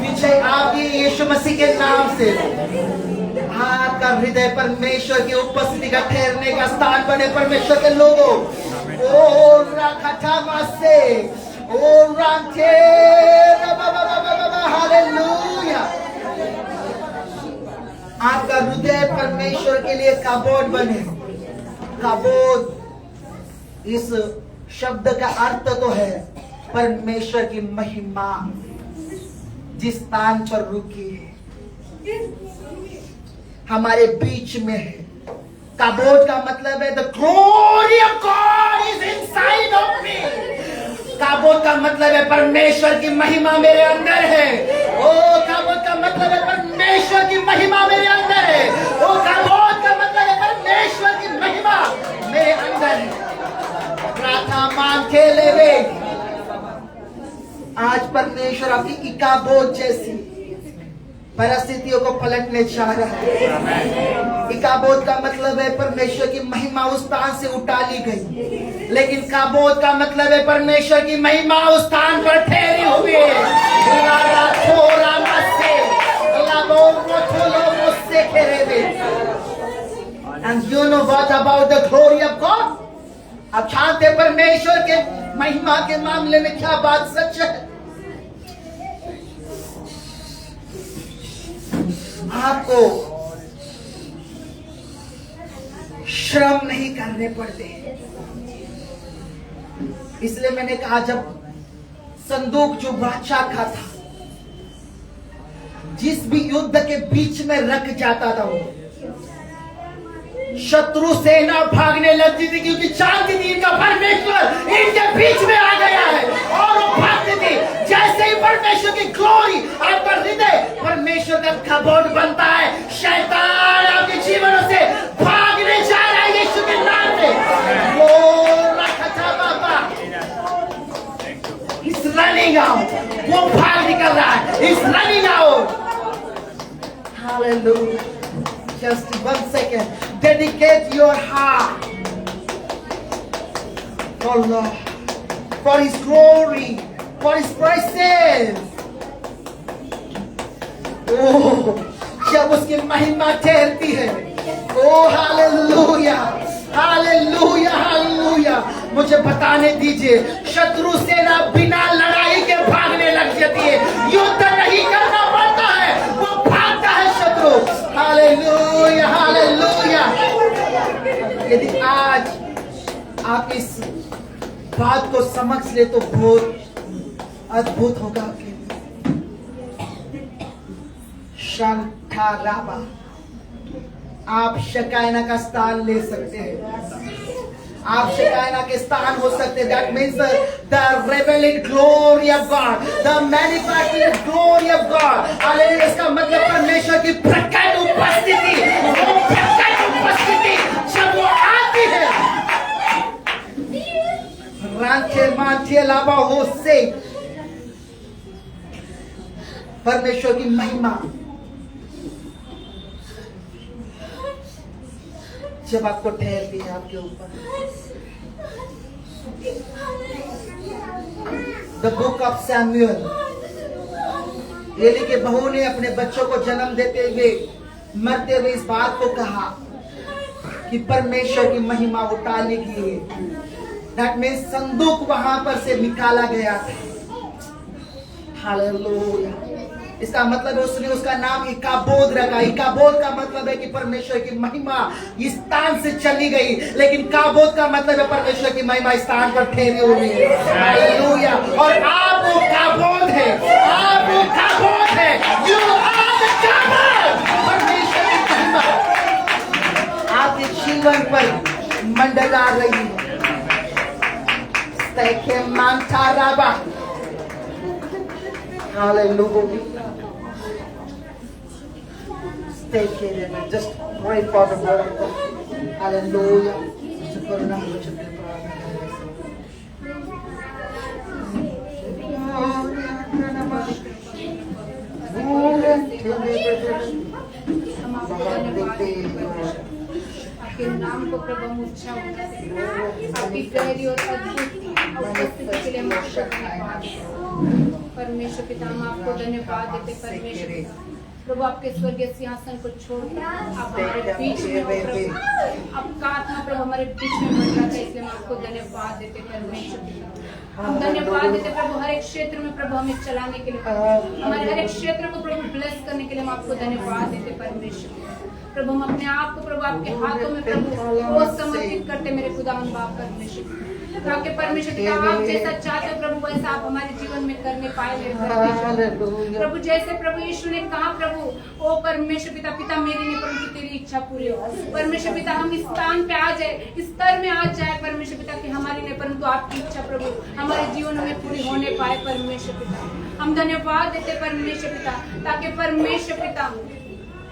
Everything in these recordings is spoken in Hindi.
विजय आपकी यीशु मसीह के नाम से। आपका हृदय परमेश्वर की उपस्थिति का ठहरने का स्थान बने परमेश्वर के लोगों। ओ राखा से ओ रांचे हालेलुया। आपका हृदय परमेश्वर के लिए काबोद बने। काबोद इस शब्द का अर्थ तो है परमेश्वर की महिमा जिस स्थान पर रुकी है हमारे बीच में है। काबोद का मतलब है the glory of God is inside of me. काबोद का मतलब है परमेश्वर की महिमा मेरे अंदर है। ओ काबोद का मतलब है परमेश्वर की महिमा मेरे अंदर है। ओ काबोद का मतलब है परमेश्वर की महिमा मेरे अंदर है। प्रार्थना मांगते लेवे। आज परमेश्वर आपकी इकाबोद जैसी परिस्थितियों को पलटने जा रहा है। इकाबोद का मतलब है परमेश्वर की महिमा उस स्थान से उठा ली गई, लेकिन काबोद का मतलब है परमेश्वर की महिमा उस स्थान पर ठहरी हुई है। And you know what about the glory of God? आप जानते हैं परमेश्वर के महिमा के मामले में क्या बात सच है। आपको श्रम नहीं करने पड़ते। इसलिए मैंने कहा जब संदूक जो बादशाह का था जिस भी युद्ध के बीच में रख जाता था वो शत्रु सेना भागने लगती थी, क्योंकि जानती थी इनका परमेश्वर इनके बीच में आ गया है और वो भागती थी। जैसे ही परमेश्वर की ग्लोरी आपका हृदय परमेश्वर का कबोर्ड बनता है, शैतान आपके जीवनों से भागने जा रहा है यीशु के नाम में। He's running out, वो भाग निकल रहा है। He's running out. Hallelujah. Just 1 second. Dedicate your heart for Lord, for His glory, for His presence. Oh, जब उसकी महिमा ठहरती है, oh हालेलुया, हालेलुया, हालेलुया। मुझे बताने दीजिए, शत्रु सेना बिना लड़ाई के भागने लग जाती है। युद्ध नहीं करना पड़ता है, वो भागता है शत्रु। Hallelujah, hallelujah. यदि आज आप इस बात को समझ ले तो बहुत अद्भुत होगा आपके लिए। शांताराबा, आप शकायना का स्थान ले सकते हैं। आप शकायना के स्थान हो सकते हैं। That means the revealed glory of God, the manifested glory of God. Hallelujah. इसका मतलब परमेश्वर की प्रकट उपस्थिति, वो प्रकट उपस्थिति जब वो आती है, रांचे मांचे लाबा हो से परमेश्वर की महिमा जब आपको ठहरती है आपके ऊपर। The book of Samuel, Eli के बहू ने अपने बच्चों को जन्म देते हुए मरते हुए इस बात को कहा कि परमेश्वर की महिमा उठा ली गई है। दैट मीन्स संदूक वहां पर से निकाला गया था। हालेलुया। इसका मतलब उसने उसका नाम इकाबोद रखा। इकाबोद का मतलब है कि परमेश्वर की महिमा इस स्थान से चली गई, लेकिन काबोद का मतलब है परमेश्वर की महिमा इस स्थान पर ठहरी हुई है। हालेलुया। और आप वो काबोद है, आप वो काबोद है। You are the Cabo de. परमेश्वर की महिमा आपके जीवन पर मंडला रही है। स्तेके मांताराबा। Hallelujah. Take it and just pray for the word. Hallelujah. आपके नाम को प्रभु हम ऊंचा उठाते हैं। आपकी गहरी और अद्भुत उपस्थिति के लिए हम शुक्रिया। परमेश्वर पिता हम आपको धन्यवाद देते परमेश्वर पिता। प्रभु आपके स्वर्गीय सिंहासन को छोड़कर आप हमारे बीच में हो प्रभु, आपका आत्मा प्रभु हमारे बीच में मंडरा था, इसलिए हम आपको धन्यवाद देते परमेश्वर पिता। हम धन्यवाद देते प्रभु हर एक क्षेत्र में प्रभु हमें चलाने के लिए, हमारे हर एक क्षेत्र को प्रभु ब्लेस करने के लिए हम आपको धन्यवाद देते परमेश्वर पिता। प्रभु हम अपने आप को प्रभु आपके हाथों में प्रभु वो समर्पित करते मेरे खुदावन बाप परमेश्वर, ताकि परमेश्वर पिता आप जैसा चाहते हो प्रभु वैसा आप हमारे जीवन में करने पाए मेरे परमेश्वर। प्रभु जैसे प्रभु यीशु ने कहा प्रभु ओ परमेश्वर पिता, पिता मेरी नहीं परंतु तेरी इच्छा पूरी हो। परमेश्वर पिता हम इस स्थान पे आ जाए, इस स्तर में आ जाए परमेश्वर पिता कि हमारी नहीं परंतु आपकी इच्छा प्रभु हमारे जीवन में पूरी होने पाए परमेश्वर पिता। हम धन्यवाद देते परमेश्वर पिता, ताकि परमेश्वर पिता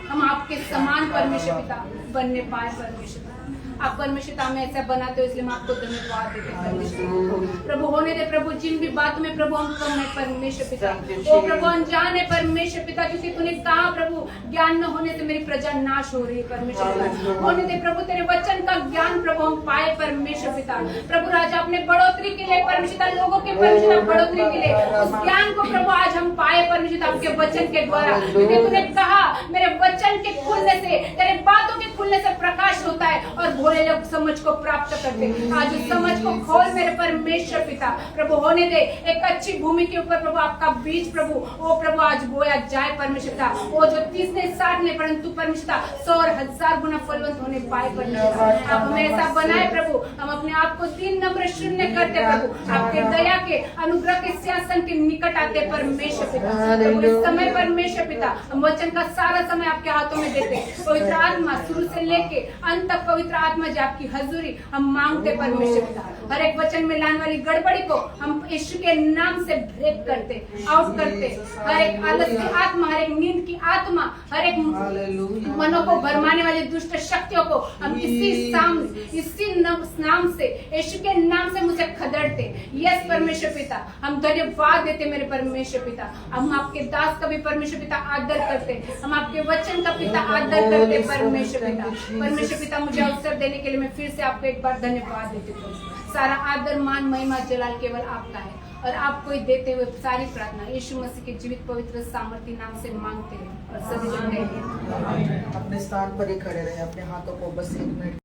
हम आपके समान परमेश्वर पिता बनने पाए परमेश्वर पिता। आप परमेश्वर पिता हमें ऐसा बनाते हो, इसलिए हम आपको धन्यवाद देते हैं परमेश्वर। प्रभु होने दे प्रभु जिन भी बातों में प्रभु हम कम है परमेश्वर पिता, ओ प्रभु अनजान है परमेश्वर पिता, क्योंकि तूने कहा प्रभु ज्ञान न होने से मेरी प्रजा नाश हो रही है परमेश्वर पिता। होने दे प्रभु तेरे वचन का ज्ञान प्रभु हम पाए परमेश्वर पिता। प्रभु राजा अपने बढ़ोतरी के लिए परमेश्वर पिता, लोगों के परमेश्वर बढ़ोतरी के लिए उस ज्ञान को प्रभु आज हम पाए परमेश्वर पिता आपके वचन के द्वारा, क्योंकि तूने कहा मेरे वचन के खुलने से, तेरे बातों के खुलने से प्रकाश होता है और भोले लोग समझ को प्राप्त करते। आज उस समझ को खोल मेरे परमेश्वर पिता, प्रभु होने दे एक अच्छी भूमि के ऊपर प्रभु आपका बीज प्रभु ओ प्रभु आज बोया जाए परमेश्वर पिता, वो जो 30 ने 60 ने परंतु परमेश्वर पिता 100 और 1000 गुना फलवंत होने पाए परमेश्वर। आप हमें ऐसा बनाए प्रभु, हम अपने आप को 3 नम्र शून्य करते प्रभु, आपके दया के अनुग्रह के सिंहासन के निकट आते परमेश्वर पिता। प्रभु इस समय परमेश्वर पिता हम वचन का सारा समय आपके हाथों में देते, पवित्र आत्मा शुरू से लेके अंत तक पवित्र आत्मा जी आपकी हजूरी हम मांगते परमेश्वर पिता। हर एक वचन में लाने वाली गड़बड़ी को हम यीशु के नाम से ब्रेक करते, आउट करते। हर एक आलस की आत्मा, हर एक नींद की आत्मा, हर एक मनों को भरमाने वाली दुष्ट शक्तियों को हम इसी नाम से, यीशु के नाम से मुझे खदेड़ते। यस परमेश्वर पिता हम धन्यवाद देते मेरे परमेश्वर पिता। हम आपके दास का भी परमेश्वर पिता आदर करते, हम आपके वचन का पिता आदर करते परमेश्वर पिता। परमेश्वर पिता मुझे अवसर देने के लिए मैं फिर से आपको एक बार धन्यवाद देती हूँ। सारा आदर मान महिमा जलाल केवल आपका है, और आपको ही देते हुए सारी प्रार्थना यीशु मसीह के जीवित पवित्र सामर्थ्य नाम से मांगते हैं और सभी लोग अपने स्थान पर ही खड़े रहे, अपने हाथों को बस 1 मिनट